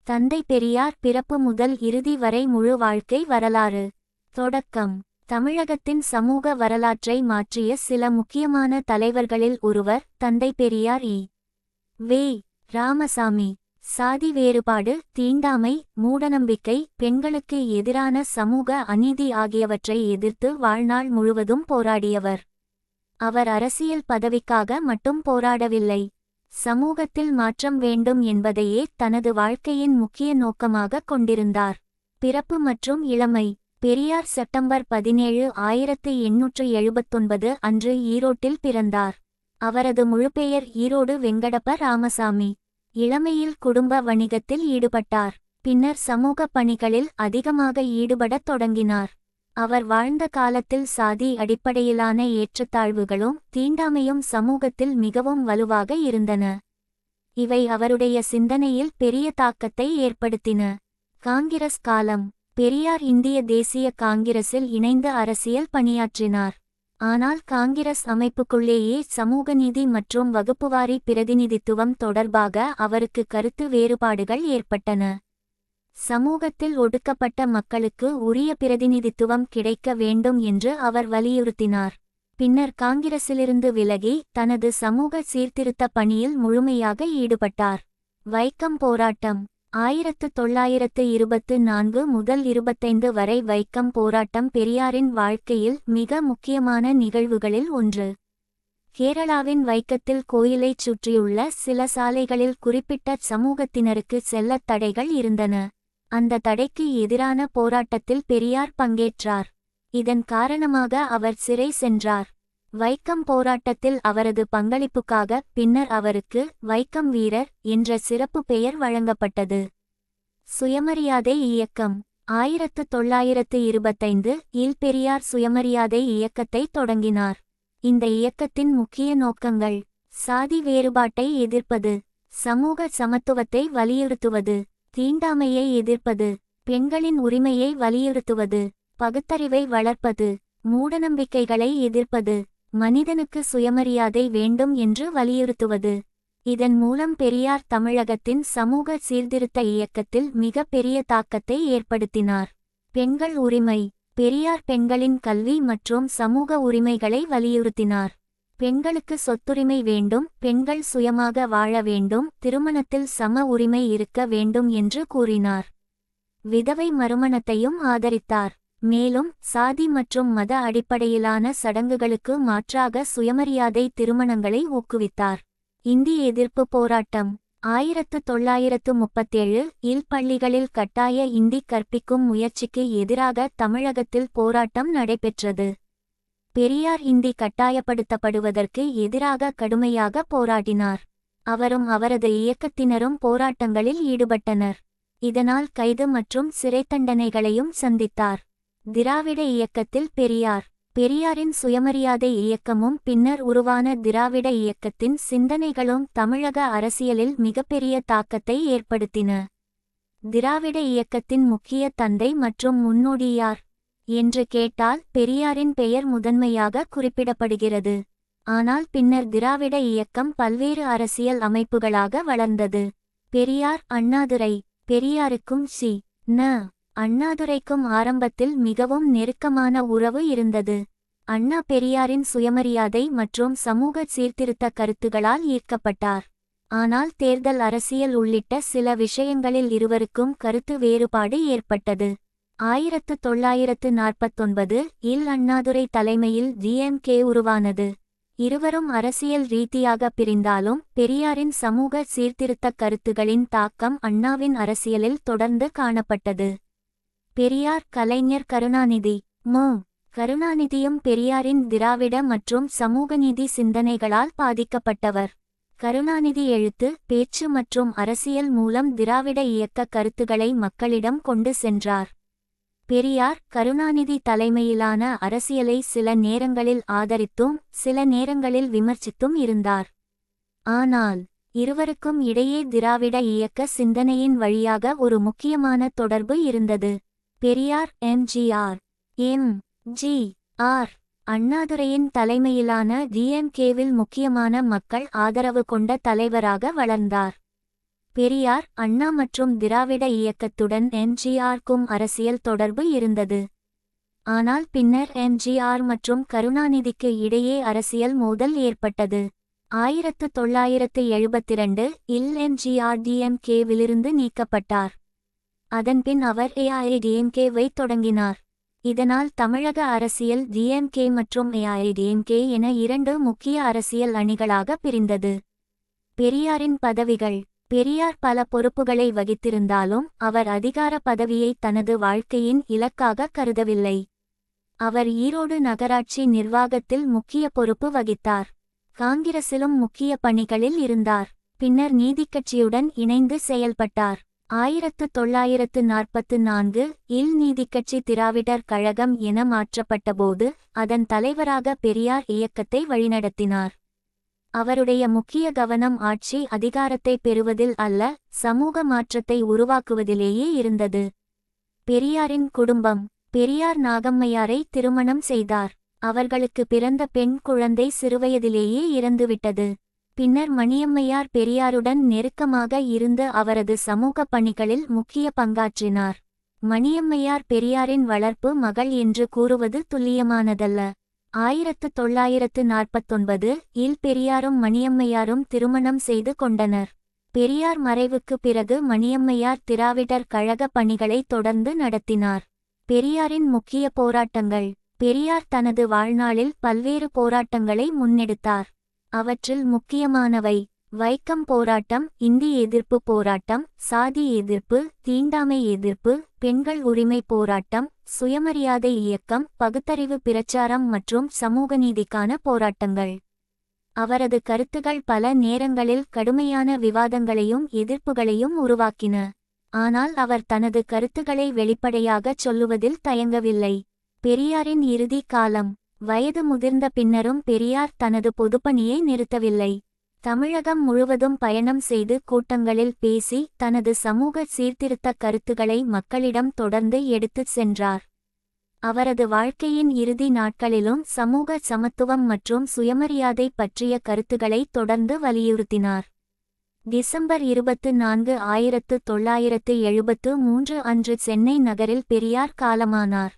தந்தை பெரியார் பிறப்பு முதல் இறுதி வரை முழு வாழ்க்கை வரலாறு. தொடக்கம். தமிழகத்தின் சமூக வரலாற்றை மாற்றிய சில முக்கியமான தலைவர்களில் ஒருவர் தந்தை பெரியார். வே. ராமசாமி. சாதி வேறுபாடு, தீண்டாமை, மூடநம்பிக்கை, பெண்களுக்கு எதிரான சமூக அநீதி ஆகியவற்றை எதிர்த்து வாழ்நாள் முழுவதும் போராடியவர். அவர் அரசியல் பதவிக்காக மட்டும் போராடவில்லை, சமூகத்தில் மாற்றம் வேண்டும் என்பதையே தனது வாழ்க்கையின் முக்கிய நோக்கமாக கொண்டிருந்தார். பிறப்பு மற்றும் இளமை. பெரியார் செப்டம்பர் 17, 1879 அன்று ஈரோட்டில் பிறந்தார். அவரது முழுப்பெயர் ஈரோடு வெங்கடப்ப ராமசாமி. இளமையில் குடும்ப வணிகத்தில் ஈடுபட்டார். பின்னர் சமூக பணிகளில் அதிகமாக ஈடுபடத் தொடங்கினார். அவர் வாழ்ந்த காலத்தில் சாதி அடிப்படையிலான ஏற்றத்தாழ்வுகளும் தீண்டாமையும் சமூகத்தில் மிகவும் வலுவாக இருந்தன. இவை அவருடைய சிந்தனையில் பெரிய தாக்கத்தை ஏற்படுத்தின. காங்கிரஸ் காலம். பெரியார் இந்திய தேசிய காங்கிரஸில் இணைந்து அரசியல் பணியாற்றினார். ஆனால் காங்கிரஸ் அமைப்புக்குள்ளேயே சமூக நீதி மற்றும் வகுப்புவாரி பிரதிநிதித்துவம் தொடர்பாக அவருக்கு கருத்து வேறுபாடுகள் ஏற்பட்டன. சமூகத்தில் ஒடுக்கப்பட்ட மக்களுக்கு உரிய பிரதிநிதித்துவம் கிடைக்க வேண்டும் என்று அவர் வலியுறுத்தினார். பின்னர் காங்கிரசிலிருந்து விலகி தனது சமூக சீர்திருத்த பணியில் முழுமையாக ஈடுபட்டார். வைக்கம் போராட்டம். 1924 முதல் 25 வரை வைக்கம் போராட்டம் பெரியாரின் வாழ்க்கையில் மிக முக்கியமான நிகழ்வுகளில் ஒன்று. கேரளாவின் வைக்கத்தில் கோயிலைச் சுற்றியுள்ள சில சாலைகளில் குறிப்பிட்ட சமூகத்தினருக்கு செல்லத் தடைகள் இருந்தன. அந்த தடைக்கு எதிரான போராட்டத்தில் பெரியார் பங்கேற்றார். இதன் காரணமாக அவர் சிறை சென்றார். வைக்கம் போராட்டத்தில் அவரது பங்களிப்புக்காக பின்னர் அவருக்கு வைக்கம் வீரர் என்ற சிறப்பு பெயர் வழங்கப்பட்டது. சுயமரியாதை இயக்கம். 1925 இல் பெரியார் சுயமரியாதை இயக்கத்தை தொடங்கினார். இந்த இயக்கத்தின் முக்கிய நோக்கங்கள்: சாதி வேறுபாட்டை எதிர்ப்பது, சமூக சமத்துவத்தை வலியுறுத்துவது, தீண்டாமையை எதிர்ப்பது, பெண்களின் உரிமையை வலியுறுத்துவது, பகுத்தறிவை வளர்ப்பது, மூடநம்பிக்கைகளை எதிர்ப்பது, மனிதனுக்கு சுயமரியாதை வேண்டும் என்று வலியுறுத்துவது. இதன் மூலம் பெரியார் தமிழகத்தின் சமூக சீர்திருத்த இயக்கத்தில் மிக பெரிய தாக்கத்தை ஏற்படுத்தினார். பெண்கள் உரிமை. பெரியார் பெண்களின் கல்வி மற்றும் சமூக உரிமைகளை வலியுறுத்தினார். பெண்களுக்கு சொத்துரிமை வேண்டும், பெண்கள் சுயமாக வாழ வேண்டும், திருமணத்தில் சம உரிமை இருக்க வேண்டும் என்று கூறினார். விதவை மறுமணத்தையும் ஆதரித்தார். மேலும் சாதி மற்றும் மத அடிப்படையிலான சடங்குகளுக்கு மாற்றாக சுயமரியாதை திருமணங்களை ஊக்குவித்தார். இந்தி எதிர்ப்பு போராட்டம். 1937 இல் பள்ளிகளில் கட்டாய இந்தி கற்பிக்கும் முயற்சிக்கு எதிராக தமிழகத்தில் போராட்டம் நடைபெற்றது. பெரியார் இந்தி கட்டாயப்படுத்தப்படுவதற்கு எதிராக கடுமையாக போராடினார். அவரும் அவரது இயக்கத்தினரும் போராட்டங்களில் ஈடுபட்டனர். இதனால் கைது மற்றும் சிறைத்தண்டனைகளையும் சந்தித்தார். திராவிட இயக்கத்தில் பெரியார். பெரியாரின் சுயமரியாதை இயக்கமும் பின்னர் உருவான திராவிட இயக்கத்தின் சிந்தனைகளும் தமிழக அரசியலில் மிகப்பெரிய தாக்கத்தை ஏற்படுத்தின. திராவிட இயக்கத்தின் முக்கிய தந்தை மற்றும் முன்னோடி யார் என்று கேட்டால் பெரியாரின் பெயர் முதன்மையாக குறிப்பிடப்படுகிறது. ஆனால் பின்னர் திராவிட இயக்கம் பல்வேறு அரசியல் அமைப்புகளாக வளர்ந்தது. பெரியார் அண்ணாதுரை. பெரியாருக்கும் ந. அண்ணாதுரைக்கும் ஆரம்பத்தில் மிகவும் நெருக்கமான உறவு இருந்தது. அண்ணா பெரியாரின் சுயமரியாதை மற்றும் சமூக சீர்திருத்த கருத்துகளால் ஈர்க்கப்பட்டார். ஆனால் தேர்தல் அரசியல் உள்ளிட்ட சில விஷயங்களில் இருவருக்கும் கருத்து வேறுபாடு ஏற்பட்டது. 1949 இல் அண்ணாதுரை தலைமையில் DMK உருவானது. இருவரும் அரசியல் ரீதியாக பிரிந்தாலும் பெரியாரின் சமூக சீர்திருத்த கருத்துகளின் தாக்கம் அண்ணாவின் அரசியலில் தொடர்ந்து காணப்பட்டது. பெரியார் கலைஞர் கருணாநிதி. கருணாநிதியும் பெரியாரின் திராவிட மற்றும் சமூக நீதி சிந்தனைகளால் பாதிக்கப்பட்டவர். கருணாநிதி எழுத்து, பேச்சு மற்றும் அரசியல் மூலம் திராவிட இயக்க கருத்துக்களை மக்களிடம் கொண்டு சென்றார். பெரியார் கருணாநிதி தலைமையிலான அரசியலை சில நேரங்களில் ஆதரித்தும் சில நேரங்களில் விமர்சித்தும் இருந்தார். ஆனால் இருவருக்கும் இடையே திராவிட இயக்க சிந்தனையின் வழியாக ஒரு முக்கியமான தொடர்பு இருந்தது. பெரியார் எம்.ஜி.ஆர். அண்ணாதுரையின் தலைமையிலான DMKவில் முக்கியமான மக்கள் ஆதரவு கொண்ட தலைவராக வளர்ந்தார். பெரியார், அண்ணா மற்றும் திராவிட இயக்கத்துடன் எம்ஜிஆருக்கும் அரசியல் தொடர்பு இருந்தது. ஆனால் பின்னர் எம்ஜிஆர் மற்றும் கருணாநிதிக்கு இடையே அரசியல் மோதல் ஏற்பட்டது. 1972 இல் எம்ஜிஆர் டிஎம்கேவிலிருந்து நீக்கப்பட்டார். அதன்பின் அவர் ஏஐடிஎம்கேவை தொடங்கினார். இதனால் தமிழக அரசியல் டிஎம்கே மற்றும் ஏஐடிஎம்கே என இரண்டு முக்கிய அரசியல் அணிகளாக பிரிந்தது. பெரியாரின் பதவிகள். பெரியார் பல பொறுப்புகளை வகித்திருந்தாலும் அவர் அதிகார பதவியை தனது வாழ்க்கையின் இலக்காக கருதவில்லை. அவர் ஈரோடு நகராட்சி நிர்வாகத்தில் முக்கிய பொறுப்பு வகித்தார். காங்கிரசிலும் முக்கிய பணிகளில் இருந்தார். பின்னர் நீதிக்கட்சியுடன் இணைந்து செயல்பட்டார். 1944 இல் நீதிக்கட்சி திராவிடர் கழகம் என மாற்றப்பட்டபோது அதன் தலைவராக பெரியார் இயக்கத்தை வழிநடத்தினார். அவருடைய முக்கிய கவனம் ஆட்சி அதிகாரத்தை பெறுவதில் அல்ல, சமூக மாற்றத்தை உருவாக்குவதிலேயே இருந்தது. பெரியாரின் குடும்பம். பெரியார் நாகம்மையாரை திருமணம் செய்தார். அவர்களுக்கு பிறந்த பெண் குழந்தை சிறுவயதிலேயே இறந்துவிட்டது. பின்னர் மணியம்மையார் பெரியாருடன் நெருக்கமாக இருந்து அவரது சமூக பணிகளில் முக்கிய பங்காற்றினார். மணியம்மையார் பெரியாரின் வளர்ப்பு மகள் என்று கூறுவது துல்லியமானதல்ல. 1949 இல் பெரியாரும் மணியம்மையாரும் திருமணம் செய்து கொண்டனர். பெரியார் மறைவுக்கு பிறகு மணியம்மையார் திராவிடர் கழக பணிகளை தொடர்ந்து நடத்தினார். பெரியாரின் முக்கிய போராட்டங்கள். பெரியார் தனது வாழ்நாளில் பல்வேறு போராட்டங்களை முன்னெடுத்தார். அவற்றில் முக்கியமானவை: வைக்கம் போராட்டம், இந்தி எதிர்ப்பு போராட்டம், சாதி எதிர்ப்பு, தீண்டாமை எதிர்ப்பு, பெண்கள் உரிமை போராட்டம், சுயமரியாதை இயக்கம், பகுத்தறிவு பிரச்சாரம் மற்றும் சமூக நீதிக்கான போராட்டங்கள். அவரது கருத்துகள் பல நேரங்களில் கடுமையான விவாதங்களையும் எதிர்ப்புகளையும் உருவாக்கின. ஆனால் அவர் தனது கருத்துக்களை வெளிப்படையாகச் சொல்லுவதில் தயங்கவில்லை. பெரியாரின் இறுதி காலம். வயது முதிர்ந்த பின்னரும் பெரியார் தனது பொதுப்பணியை நிறுத்தவில்லை. தமிழகம் முழுவதும் பயணம் செய்து கூட்டங்களில் பேசி தனது சமூக சீர்திருத்த கருத்துக்களை மக்களிடம் தொடர்ந்து எடுத்துச் சென்றார். அவரது வாழ்க்கையின் இறுதி நாட்களிலும் சமூக சமத்துவம் மற்றும் சுயமரியாதை பற்றிய கருத்துக்களை தொடர்ந்து வலியுறுத்தினார். டிசம்பர் 24, 1973 அன்று சென்னை நகரில் பெரியார் காலமானார்.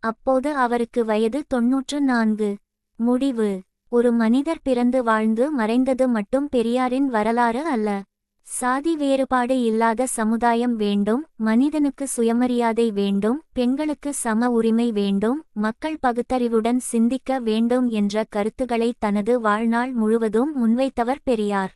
அப்போது அவருக்கு வயது 94. முடிவு. ஒரு மனிதர் பிறந்து வாழ்ந்து மறைந்தது மட்டும் பெரியாரின் வரலாறு அல்ல. சாதி வேறுபாடு இல்லாத சமுதாயம் வேண்டும், மனிதனுக்கு சுயமரியாதை வேண்டும், பெண்களுக்கு சம உரிமை வேண்டும், மக்கள் பகுத்தறிவுடன் சிந்திக்க வேண்டும் என்ற கருத்துக்களை தனது வாழ்நாள் முழுவதும் முன்வைத்தவர் பெரியார்.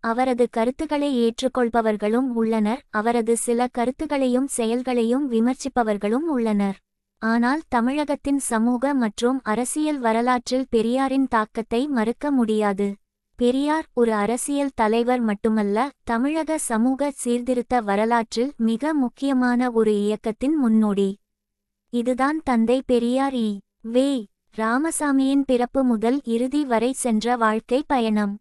அவரது கருத்துக்களை ஏற்றுக்கொள்பவர்களும் உள்ளனர், அவரது சில கருத்துக்களையும் செயல்களையும் விமர்சிப்பவர்களும் உள்ளனர். ஆனால் தமிழகத்தின் சமூக மற்றும் அரசியல் வரலாற்றில் பெரியாரின் தாக்கத்தை மறுக்க முடியாது. பெரியார் ஒரு அரசியல் தலைவர் மட்டுமல்ல, தமிழக சமூக சீர்திருத்த வரலாற்றில் மிக முக்கியமான ஒரு இயக்கத்தின் முன்னோடி. இதுதான் தந்தை பெரியார் ஈ. வே. ராமசாமியின் பிறப்பு முதல் இறுதி வரை சென்ற வாழ்க்கை பயணம்.